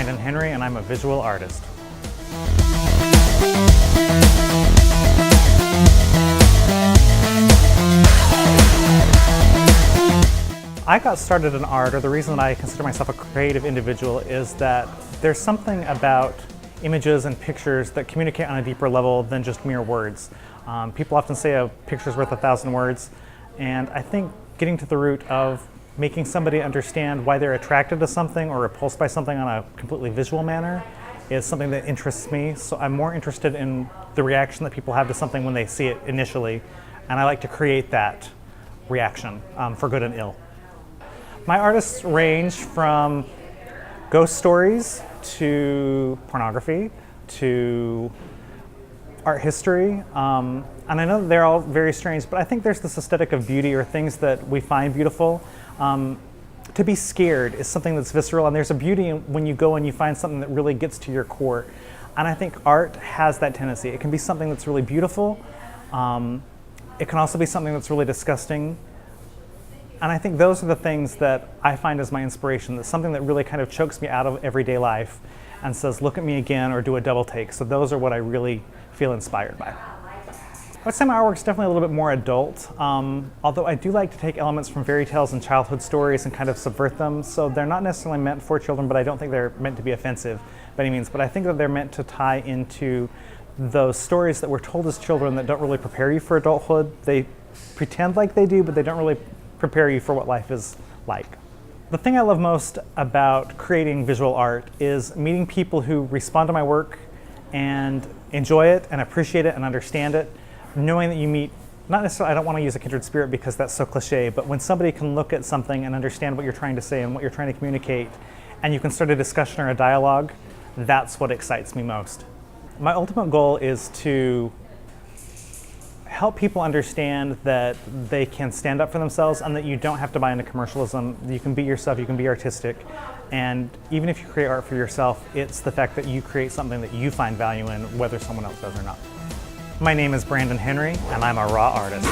Brandon Henry, and I'm a visual artist. I got started in art, or the reason that I consider myself a creative individual is that there's something about images and pictures that communicate on a deeper level than just mere words. People often say a picture's worth 1,000 words, and I think getting to the root of making somebody understand why they're attracted to something or repulsed by something on a completely visual manner is something that interests me. So I'm more interested in the reaction that people have to something when they see it initially, and I like to create that reaction for good and ill. My artists range from ghost stories to pornography to art history, and I know that they're all very strange, but I think there's this aesthetic of beauty or things that we find beautiful. To be scared is something that's visceral, and there's a beauty when you go and you find something that really gets to your core. And I think art has that tendency. It can be something that's really beautiful. It can also be something that's really disgusting. And I think those are the things that I find as my inspiration. That's something that really kind of chokes me out of everyday life and says, look at me again, or do a double take. So those are what I really feel inspired by. I would say my artwork is definitely a little bit more adult, although I do like to take elements from fairy tales and childhood stories and kind of subvert them. So they're not necessarily meant for children, but I don't think they're meant to be offensive by any means. But I think that they're meant to tie into those stories that were told as children that don't really prepare you for adulthood. They pretend like they do, but they don't really prepare you for what life is like. The thing I love most about creating visual art is meeting people who respond to my work and enjoy it and appreciate it and understand it, knowing that you meet, not necessarily, I don't want to use a kindred spirit because that's so cliche, but when somebody can look at something and understand what you're trying to say and what you're trying to communicate, and you can start a discussion or a dialogue, that's what excites me most. My ultimate goal is to help people understand that they can stand up for themselves and that you don't have to buy into commercialism. You can be yourself, you can be artistic, and even if you create art for yourself, it's the fact that you create something that you find value in, whether someone else does or not. My name is Brandon Henry, and I'm a raw artist.